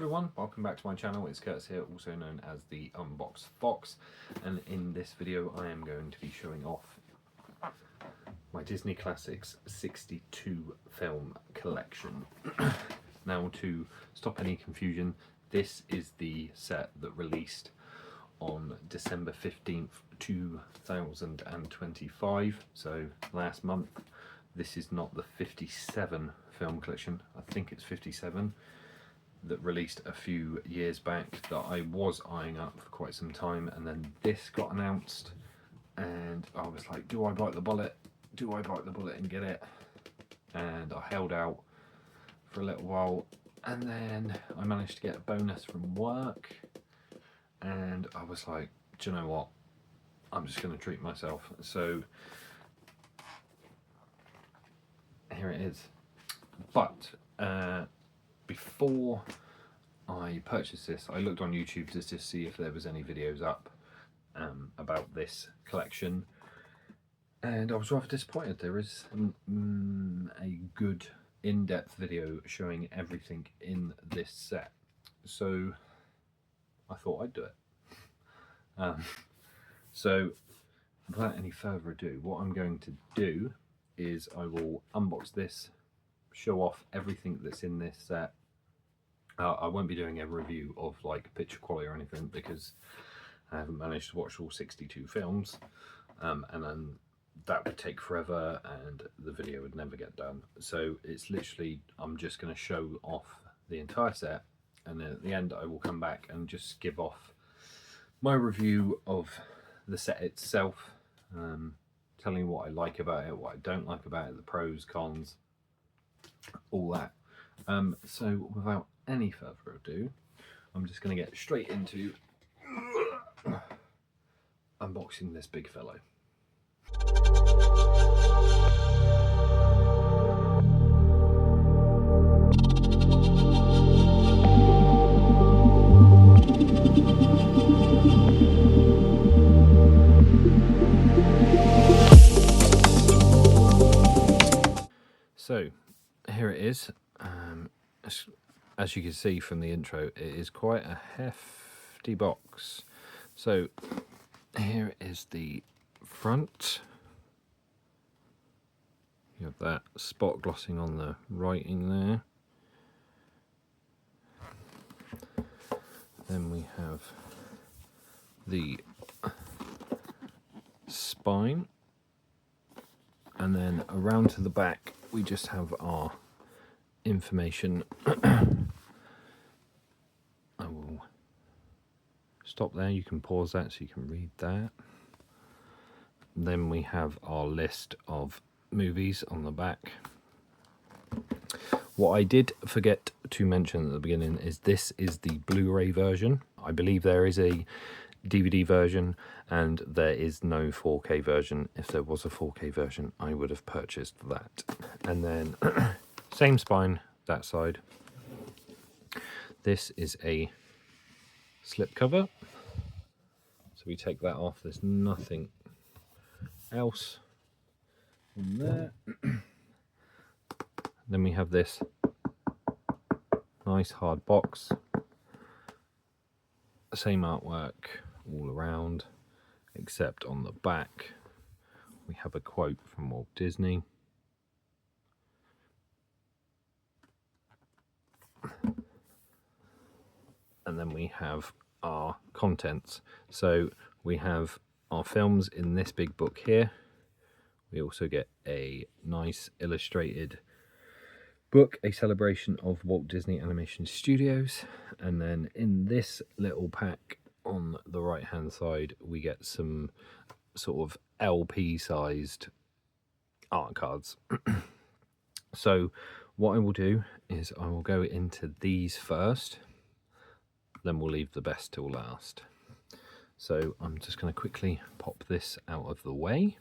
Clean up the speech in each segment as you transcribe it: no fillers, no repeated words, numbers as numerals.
everyone, welcome back to my channel. It's Kurtz here, also known as the Unbox Fox, and in this video I am going to be showing off my Disney Classics 62 film collection. Now, to stop any confusion, this is the set that released on December 15th 2025, so last month. This is not the 57 film collection, I think it's 57, that released a few years back that I was eyeing up for quite some time, and then this got announced and I was like, do I bite the bullet? Do I bite the bullet and get it? And I held out for a little while, and then I managed to get a bonus from work, and I was like, do you know what? I'm just going to treat myself. So here it is. But before I purchased this, I looked on YouTube just to see if there was any videos up about this collection, and I was rather disappointed. There is a good in-depth video showing everything in this set, so I thought I'd do it. So without any further ado, what I'm going to do is I will unbox this, show off everything that's in this set. I won't be doing a review of like picture quality or anything because I haven't managed to watch all 62 films, and then that would take forever and the video would never get done. So it's literally, I'm just going to show off the entire set, and then at the end I will come back and just give off my review of the set itself, telling you what I like about it, what I don't like about it, the pros, cons, all that. So without any further ado, I'm just going to get straight into unboxing this big fellow. So here it is. As you can see from the intro, it is quite a hefty box. So here is the front. You have that spot glossing on the writing there. Then we have the spine, and then around to the back we just have our information. I will stop there, you can pause that so you can read that. Then we have our list of movies on the back. What I did forget to mention at the beginning is this is the Blu-ray version. I believe there is a DVD version and there is no 4K version. If there was a 4K version, I would have purchased that. And then same spine that side. This is a slip cover, so we take that off. There's nothing else in there. Then we have this nice hard box, same artwork all around, except on the back we have a quote from Walt Disney. And then we have our contents. So we have our films in this big book here. We also get a nice illustrated book, A Celebration of Walt Disney Animation Studios. And then in this little pack on the right hand side, we get some sort of LP sized art cards. So what I will do is I will go into these first, then we'll leave the best till last. So I'm just going to quickly pop this out of the way.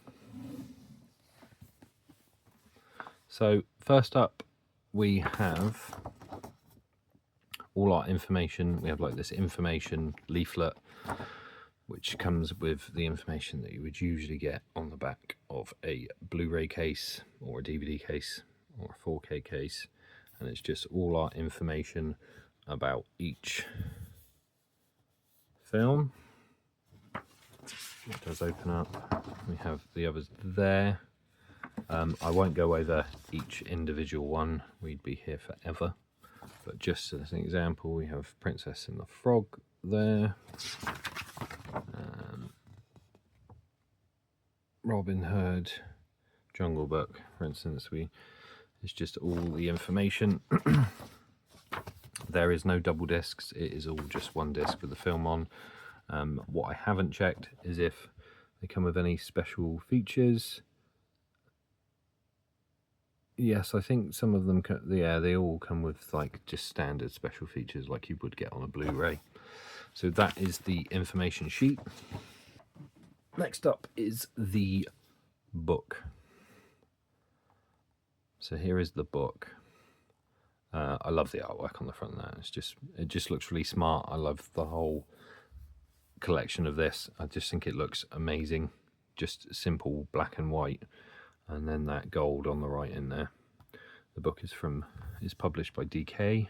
So first up we have all our information. We have like this information leaflet, which comes with the information that you would usually get on the back of a Blu-ray case or a DVD case or a 4K case, and it's just all our information about each film. It does open up. We have the others there. I won't go over each individual one, we'd be here forever. But just as an example, we have Princess and the Frog there. Robin Hood, Jungle Book, for instance, it's just all the information. There is no double discs, it is all just one disc with the film on. What I haven't checked is if they come with any special features. Yes, I think some of them, yeah, they all come with like just standard special features like you would get on a Blu-ray. So that is the information sheet. Next up is the book. So here is the book. I love the artwork on the front of that. It just looks really smart. I love the whole collection of this. I just think it looks amazing. Just simple black and white, and then that gold on the right in there. The book is published by DK.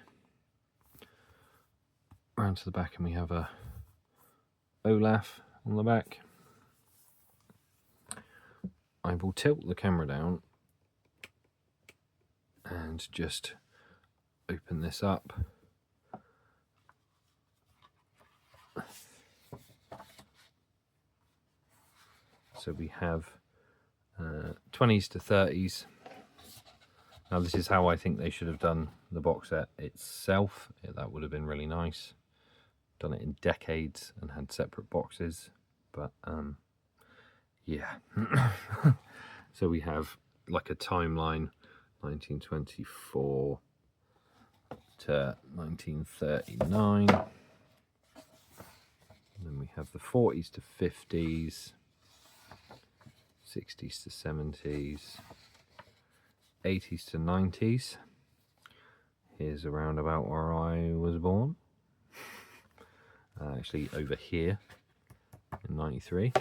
Round to the back, and we have a Olaf on the back. I will tilt the camera down and just open this up. So we have 20s to 30s. Now this is how I think they should have done the box set itself. Yeah, that would have been really nice. Done it in decades and had separate boxes, but yeah. So we have like a timeline, 1924 to 1939. And then we have the 40s to 50s, 60s to 70s, 80s to 90s. Here's around about where I was born. Actually over here in 93.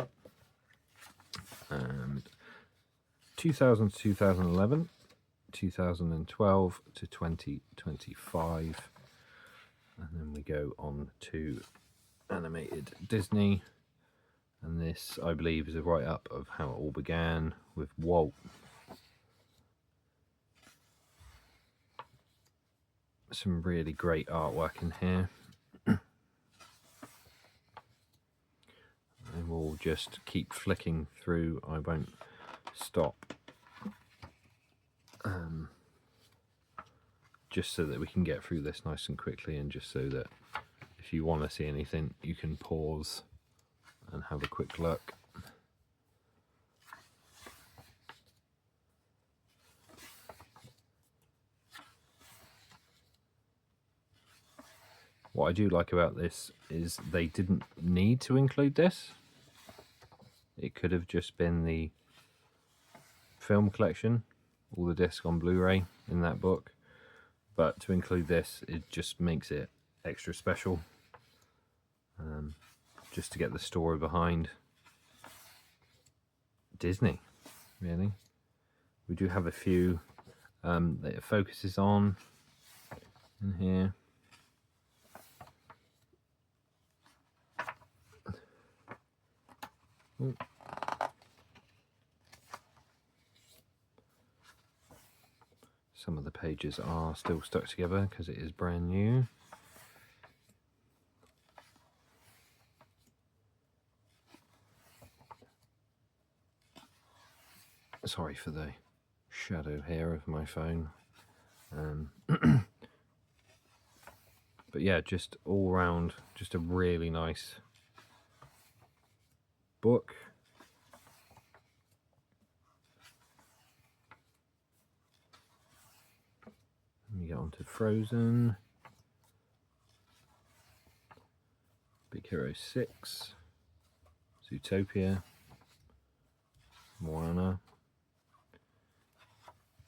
2000 to 2011, 2012 to 2025. And then we go on to animated Disney. And this, I believe, is a write-up of how it all began with Walt. Some really great artwork in here. And we'll just keep flicking through. I won't stop. Just so that we can get through this nice and quickly, and just so that if you want to see anything, you can pause and have a quick look. What I do like about this is they didn't need to include this. It could have just been the film collection, all the discs on Blu-ray in that book. But to include this, it just makes it extra special. Just to get the story behind Disney, really. We do have a few that it focuses on in here. Ooh. Some of the pages are still stuck together because it is brand new. Sorry for the shadow here of my phone. But yeah, just all round, just a really nice book. We get on to Frozen, Big Hero 6, Zootopia, Moana,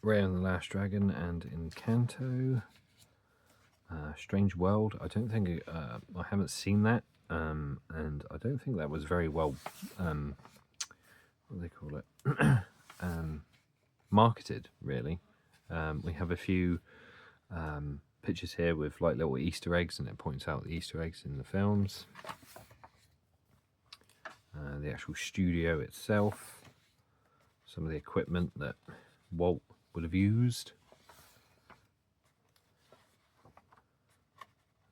Raya and the Last Dragon, and Encanto. Strange World. I don't think I haven't seen that, and I don't think that was very well. What do they call it? Marketed, really. We have a few pictures here with like little Easter eggs, and it points out the Easter eggs in the films. The actual studio itself, some of the equipment that Walt would have used,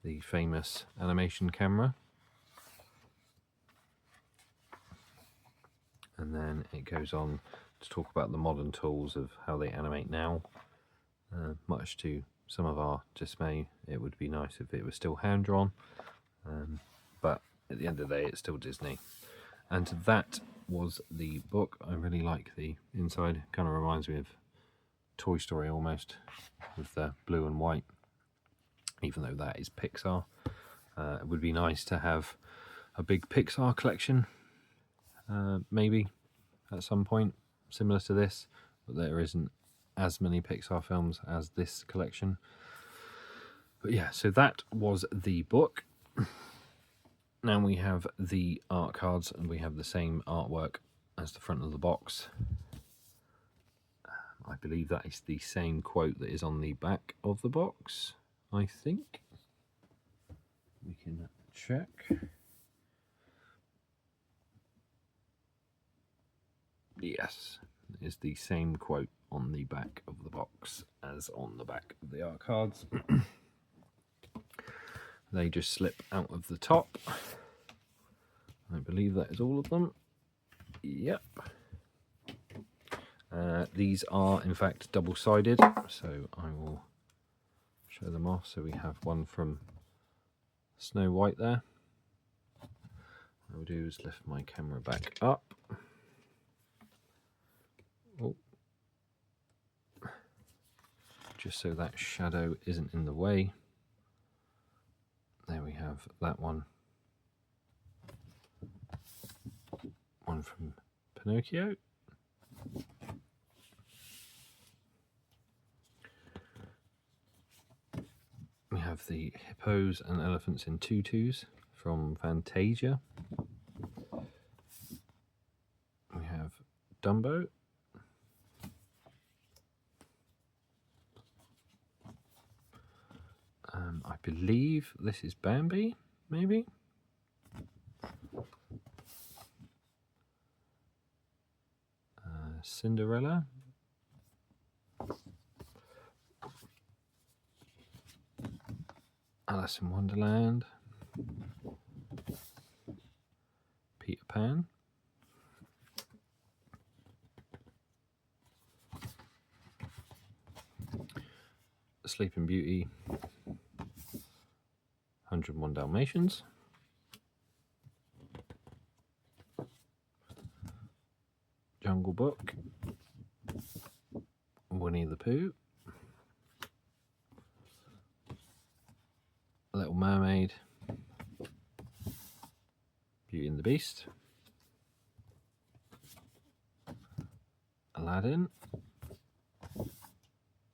the famous animation camera, and then it goes on to talk about the modern tools of how they animate now. Much to some of our dismay, it would be nice if it was still hand-drawn, but at the end of the day it's still Disney. And that was the book. I really like the inside. Kind of reminds me of Toy Story almost, with the blue and white, even though that is Pixar. It would be nice to have a big Pixar collection, maybe at some point, similar to this, but there isn't as many Pixar films as this collection. But yeah, so that was the book. Now we have the art cards, and we have the same artwork as the front of the box. I believe that is the same quote that is on the back of the box, I think. We can check. Yes, it is the same quote on the back of the box as on the back of the art cards. They just slip out of the top. I believe that is all of them. Yep. These are in fact double-sided, so I will show them off. So we have one from Snow White there. What I'll do is lift my camera back up. Oh. Just so that shadow isn't in the way. There we have that one. One from Pinocchio. We have the hippos and elephants in tutus from Fantasia. We have Dumbo. I believe this is Bambi, maybe? Cinderella. Alice in Wonderland. Peter Pan. Sleeping Beauty. 101 Dalmatians. Jungle Book. Winnie the Pooh. Little Mermaid. Beauty and the Beast. Aladdin.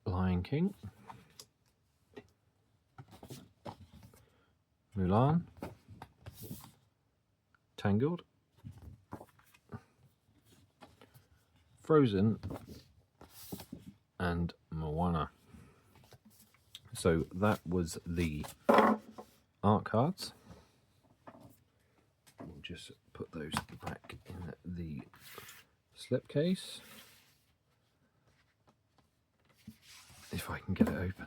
Lion King. Mulan. Tangled. Frozen. And Moana. So that was the art cards. We'll just put those back in the slipcase. If I can get it open.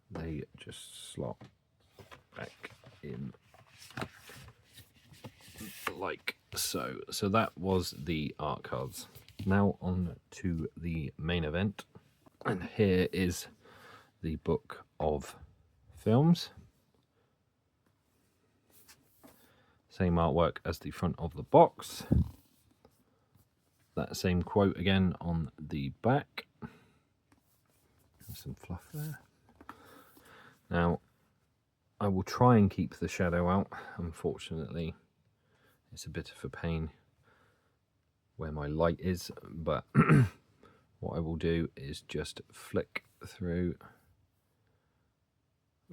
They just slot back in like so. So that was the art cards. Now on to the main event, and here is the book of films. Same artwork as the front of the box. That same quote again on the back. There's some fluff there. Now I will try and keep the shadow out. Unfortunately, it's a bit of a pain where my light is, but what I will do is just flick through.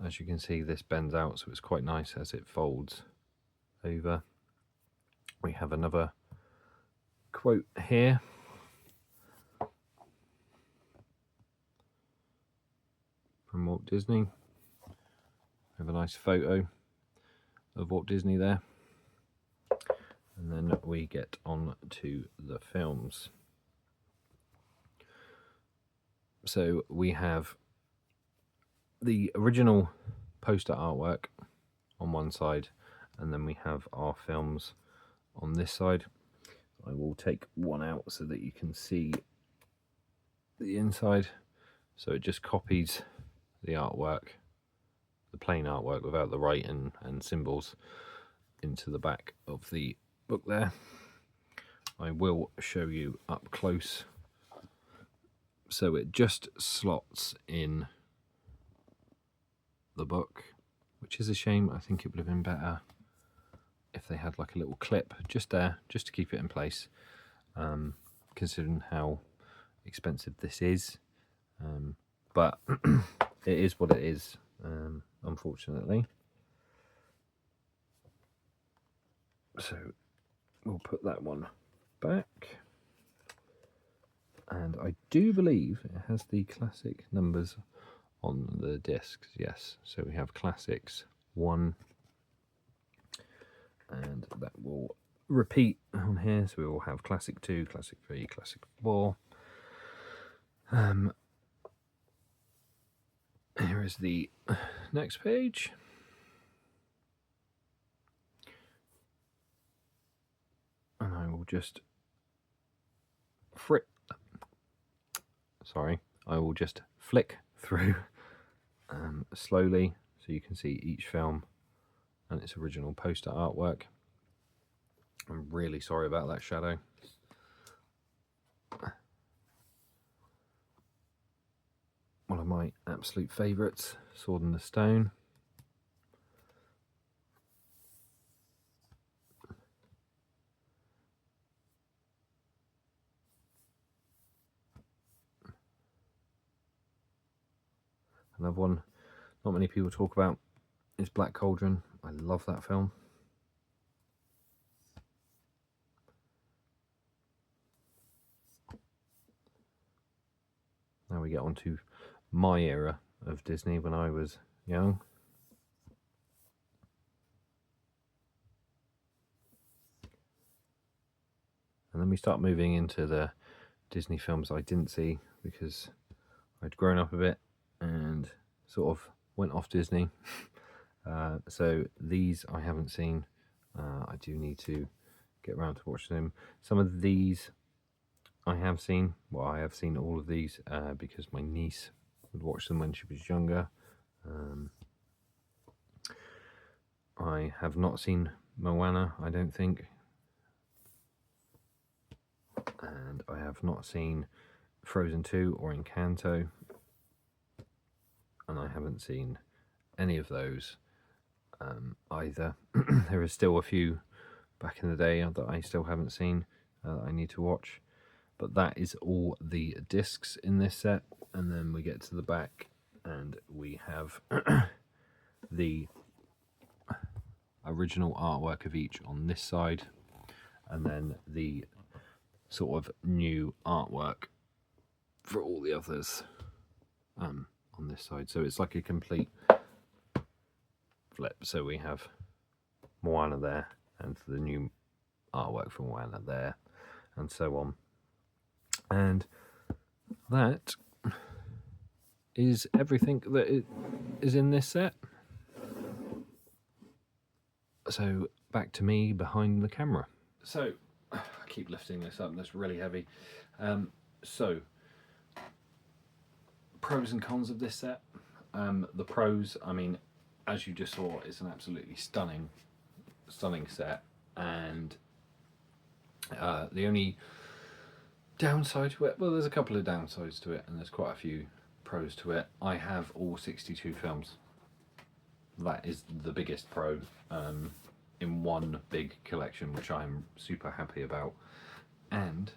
As you can see, this bends out, so it's quite nice as it folds over. We have another quote here. From Walt Disney. We have a nice photo of Walt Disney there. And then we get on to the films. So we have the original poster artwork on one side, and then we have our films on this side. I will take one out so that you can see the inside. So it just copies the artwork, the plain artwork without the writing and symbols, into the back of the book there. I will show you up close. So it just slots in the book, which is a shame. I think it would have been better if they had like a little clip just there, just to keep it in place, considering how expensive this is. But it is what it is, unfortunately. So we'll put that one back. And I do believe it has the classic numbers on the discs, yes. So we have classics 1, and that will repeat on here. So we will have classic 2, classic 3, classic 4. Here is the next page. And I will just flick through slowly so you can see each film and its original poster artwork. I'm really sorry about that shadow. One of my absolute favourites, Sword in the Stone. Another one not many people talk about is Black Cauldron. I love that film. Now we get on to my era of Disney when I was young. And then we start moving into the Disney films I didn't see because I'd grown up a bit and sort of went off Disney. So these I haven't seen. I do need to get around to watching them. Some of these I have seen. Well, I have seen all of these because my niece would watch them when she was younger. I have not seen Moana, I don't think. And I have not seen Frozen 2 or Encanto. And I haven't seen any of those either. There is still a few back in the day that I still haven't seen that I need to watch. But that is all the discs in this set. And then we get to the back and we have the original artwork of each on this side. And then the sort of new artwork for all the others on this side. So it's like a complete flip. So we have Moana there and the new artwork for Moana there and so on. And that is everything that is in this set. So back to me behind the camera. So I keep lifting this up, that's really heavy. So pros and cons of this set. The pros, I mean, as you just saw, it's an absolutely stunning set, and the only downside to it, well, there's a couple of downsides to it and there's quite a few pros to it. I have all 62 films. That is the biggest pro in one big collection, which I'm super happy about. And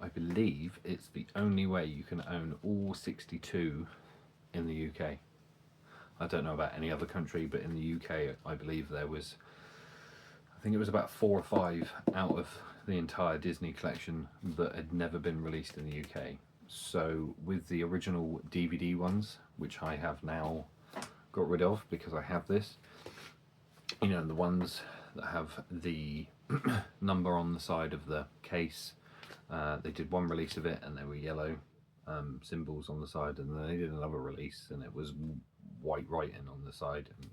I believe it's the only way you can own all 62 in the UK. I don't know about any other country, but in the UK I believe there was, I think it was about 4 or 5 out of the entire Disney collection that had never been released in the UK. So with the original DVD ones, which I have now got rid of because I have this, you know, the ones that have the number on the side of the case, they did one release of it and they were yellow symbols on the side, and then they did another release and it was white writing on the side. And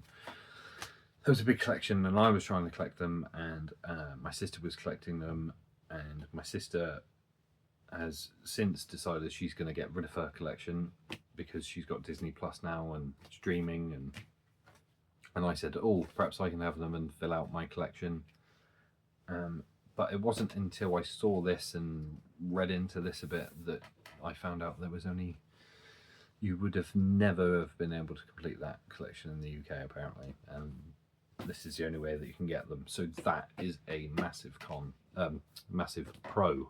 there was a big collection, and I was trying to collect them, and my sister was collecting them, and my sister has since decided she's going to get rid of her collection because she's got Disney Plus now and streaming, and I said, oh, perhaps I can have them and fill out my collection. But it wasn't until I saw this and read into this a bit that I found out there was only, you would have never have been able to complete that collection in the UK apparently, and this is the only way that you can get them. So that is a massive massive pro,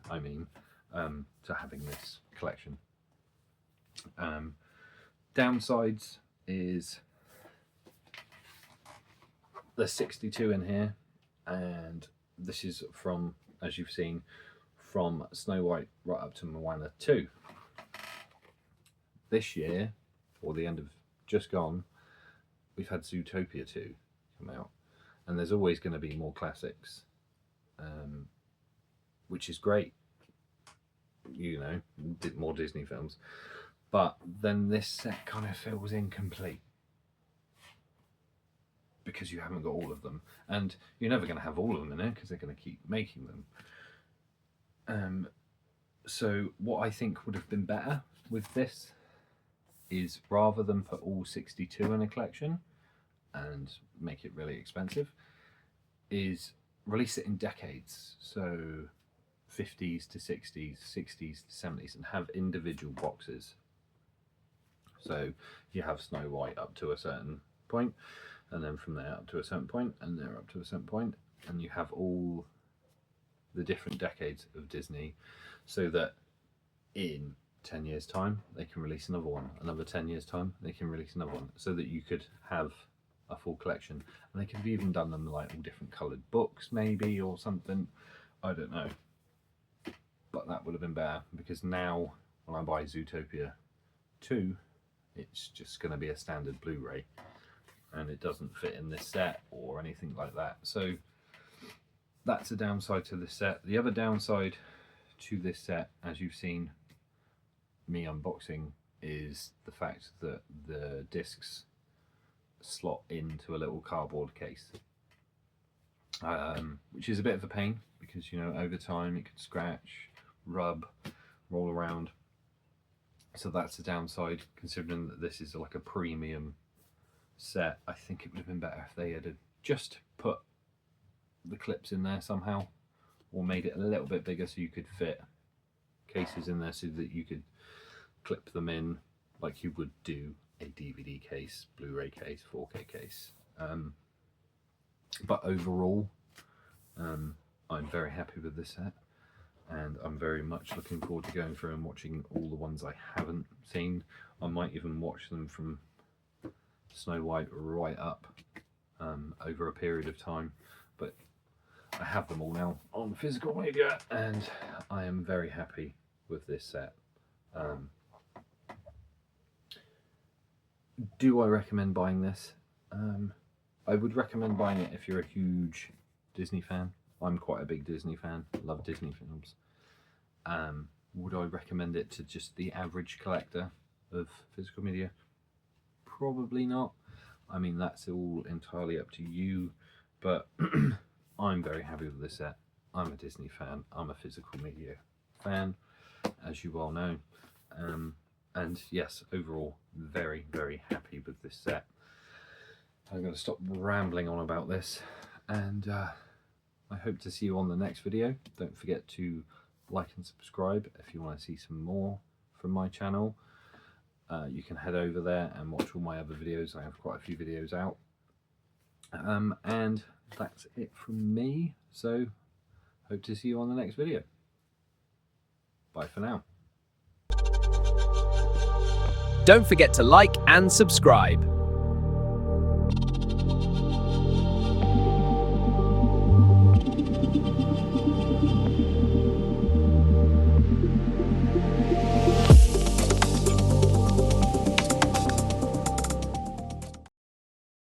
I mean, to having this collection. Downsides is there's 62 in here, and this is from, as you've seen, from Snow White right up to Moana 2. This year, or the end of just gone, we've had Zootopia 2 come out, and there's always going to be more classics, which is great, you know, more Disney films. But then this set kind of feels incomplete because you haven't got all of them, and you're never going to have all of them in there because they're going to keep making them. So what I think would have been better with this is, rather than put all 62 in a collection and make it really expensive, is release it in decades. So 50s to 60s, 60s to 70s, and have individual boxes. So you have Snow White up to a certain point, and then from there up to a certain point, and there up to a certain point, and you have all the different decades of Disney, so that in 10 years time they can release another one, another 10 years time they can release another one, so that you could have a full collection. And they could have even done them like all different coloured books maybe, or something, I don't know. But that would have been better, because now when I buy Zootopia 2, it's just going to be a standard Blu-ray, and it doesn't fit in this set or anything like that. So that's a downside to this set. The other downside to this set, as you've seen me unboxing, is the fact that the discs slot into a little cardboard case, which is a bit of a pain, because, you know, over time it could scratch, rub, roll around. So that's a downside, considering that this is like a premium set. I think it would have been better if they had just put the clips in there somehow, or made it a little bit bigger so you could fit cases in there, so that you could clip them in like you would do a DVD case, Blu-ray case, 4K case. But overall, I'm very happy with this set, and I'm very much looking forward to going through and watching all the ones I haven't seen. I might even watch them from Snow White right up over a period of time, but I have them all now on physical media, and I am very happy with this set. Do I recommend buying this? I would recommend buying it if you're a huge Disney fan. I'm quite a big Disney fan, love Disney films. Would I recommend it to just the average collector of physical media? Probably not. I mean, that's all entirely up to you, but I'm very happy with this set. I'm a Disney fan, I'm a physical media fan, as you all know. And yes, overall, very, very happy with this set. I'm going to stop rambling on about this, and I hope to see you on the next video. Don't forget to like and subscribe if you want to see some more from my channel. You can head over there and watch all my other videos. I have quite a few videos out. And that's it from me. So, hope to see you on the next video. Bye for now. Don't forget to like and subscribe.